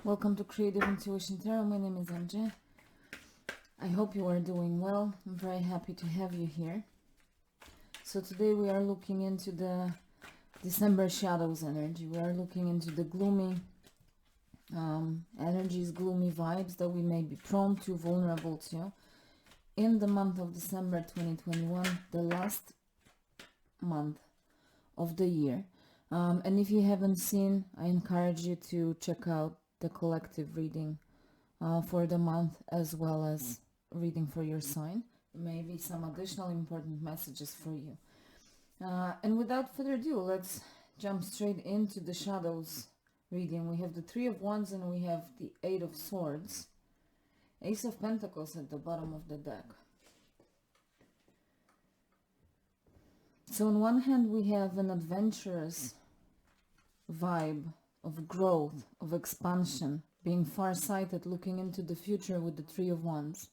Welcome to Creative Intuition Tarot. My name is MJ. I hope you are doing well. I'm very happy to have you here. So today we are looking into the December shadows energy. We are looking into the gloomy energies, gloomy vibes that we may be prone to, vulnerable to in the month of December 2021, the last month of the year. And if you haven't seen, I encourage you to check out the collective reading for the month, as well as reading for your sign. Maybe some additional important messages for you. And without further ado, let's jump straight into the shadows reading. We have the Three of Wands and we have the Eight of Swords. Ace of Pentacles at the bottom of the deck. So on one hand we have an adventurous vibe of growth, of expansion, being far-sighted, looking into the future with the Three of Wands.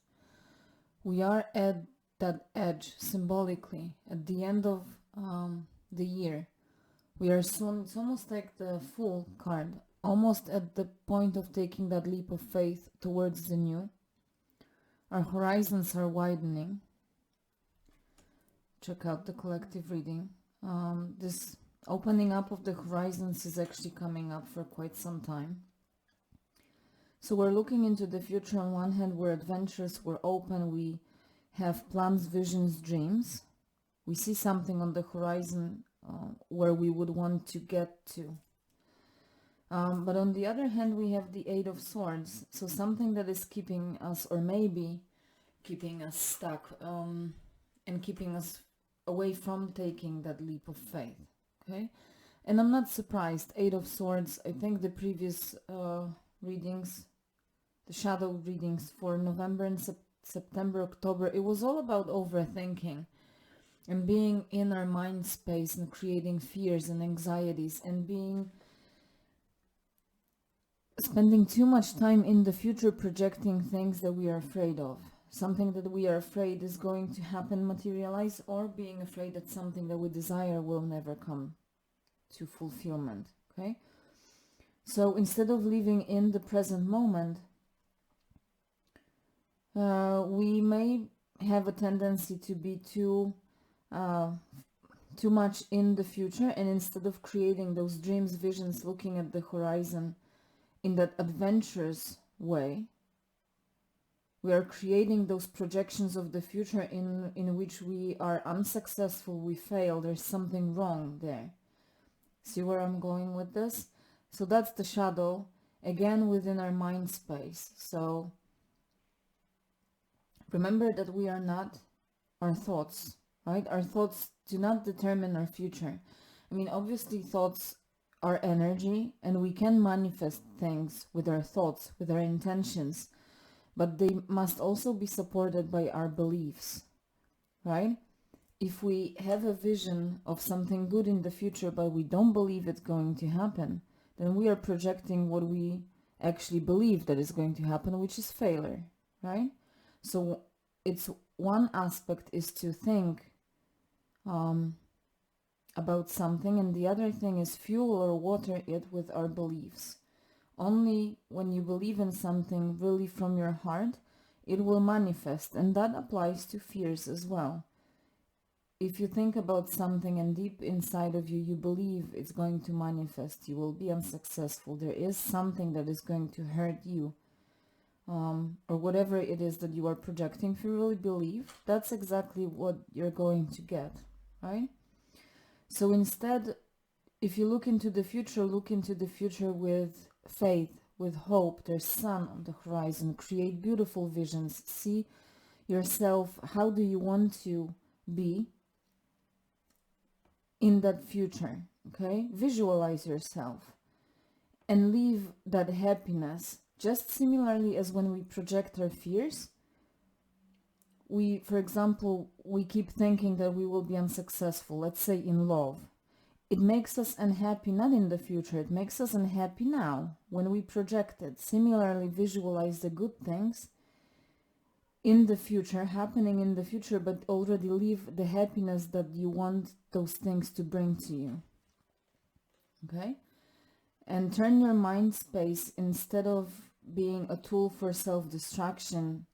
We are at that edge, symbolically, at the end of the year. We are soon, it's almost like the Fool card, almost at the point of taking that leap of faith towards the new. Our horizons are widening. Check out the collective reading. This opening up of the horizons is actually coming up for quite some time. So we're looking into the future. On one hand, we're adventurous, we're open, we have plans, visions, dreams. We see something on the horizon where we would want to get to. But on the other hand, we have the Eight of Swords. So something that is keeping us, or maybe keeping us stuck, and keeping us away from taking that leap of faith. Okay, and I'm not surprised. Eight of Swords, I think the previous readings, the shadow readings for November and September, October, it was all about overthinking and being in our mind space and creating fears and anxieties and spending too much time in the future projecting things that we are afraid of. Something that we are afraid is going to happen, materialize, or being afraid that something that we desire will never come to fulfillment. Okay, so instead of living in the present moment, we may have a tendency to be too much in the future, and instead of creating those dreams, visions, looking at the horizon in that adventurous way, we are creating those projections of the future in which we are unsuccessful, we fail, there's something wrong there. See where I'm going with this? So that's the shadow, again within our mind space. So remember that we are not our thoughts, right? Our thoughts do not determine our future. I mean, obviously thoughts are energy and we can manifest things with our thoughts, with our intentions, but they must also be supported by our beliefs, right? If we have a vision of something good in the future, but we don't believe it's going to happen, then we are projecting what we actually believe that is going to happen, which is failure, right? So it's one aspect is to think about something, and the other thing is fuel or water it with our beliefs. Only when you believe in something really from your heart, it will manifest, and that applies to fears as well. If you think about something and deep inside of you, you believe it's going to manifest, you will be unsuccessful, there is something that is going to hurt you, or whatever it is that you are projecting, if you really believe, that's exactly what you're going to get, right? So instead, if you look into the future with faith, with hope. There's sun on the horizon. Create beautiful visions. See yourself, how do you want to be in that future, okay? Visualize yourself and leave that happiness. Just similarly as when we project our fears, for example, we keep thinking that we will be unsuccessful, let's say in love. It makes us unhappy not in the future, it makes us unhappy now when we project it. Similarly, visualize the good things in the future, happening in the future, but already leave the happiness that you want those things to bring to you. Okay? and turn your mind space, instead of being a tool for self-destruction,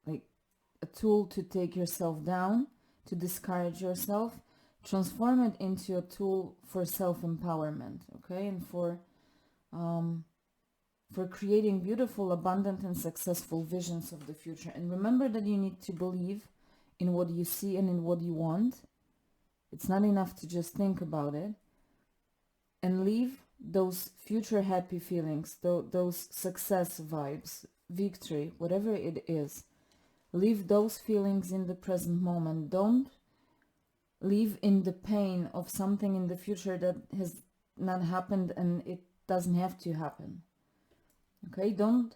like a tool to take yourself down, to discourage yourself, transform it into a tool for self-empowerment, okay, and for creating beautiful, abundant, and successful visions of the future. And remember that you need to believe in what you see and in what you want. It's not enough to just think about it. And leave those future happy feelings, those success vibes, victory, whatever it is. Leave those feelings in the present moment. Don't live in the pain of something in the future that has not happened and it doesn't have to happen. Okay, don't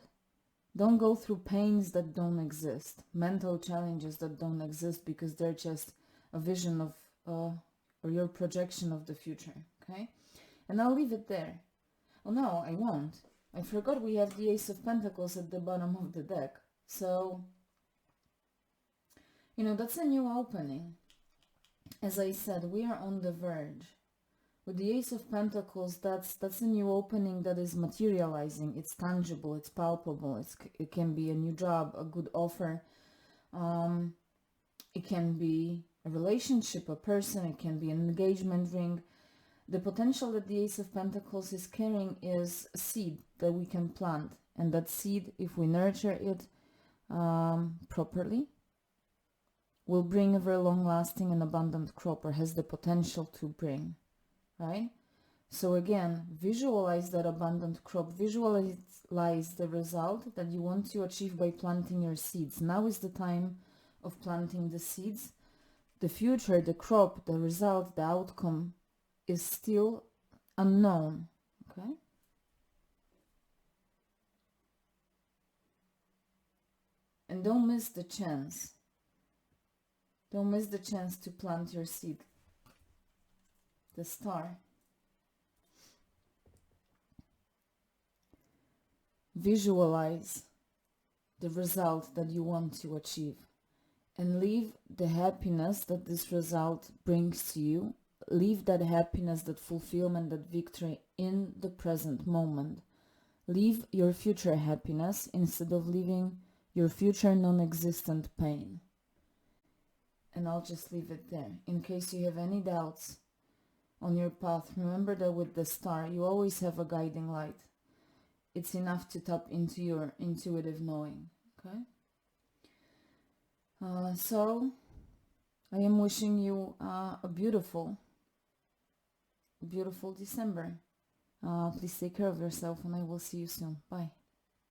go through pains that don't exist, mental challenges that don't exist, because they're just a vision of or your projection of the future. Okay, and I'll leave it there. Oh no, I won't. I forgot we have the Ace of Pentacles at the bottom of the deck. So, you know, that's a new opening. As I said, we are on the verge. With the Ace of Pentacles, that's a new opening that is materializing. It's tangible, it's palpable. It can be a new job, a good offer. It can be a relationship, a person. It can be an engagement ring. The potential that the Ace of Pentacles is carrying is a seed that we can plant. And that seed, if we nurture it properly, will bring a very long-lasting and abundant crop, or has the potential to bring. Right? So again, visualize that abundant crop, visualize the result that you want to achieve by planting your seeds. Now is the time of planting the seeds. The future, the crop, the result, the outcome is still unknown. Okay? And don't miss the chance. Don't miss the chance to plant your seed. The Star. Visualize the result that you want to achieve, and leave the happiness that this result brings to you. Leave that happiness, that fulfillment, that victory in the present moment. Leave your future happiness instead of leaving your future non-existent pain. And I'll just leave it there. In case you have any doubts on your path, remember that with the Star, you always have a guiding light. It's enough to tap into your intuitive knowing. Okay? So, I am wishing you a beautiful December. Please take care of yourself, and I will see you soon. Bye.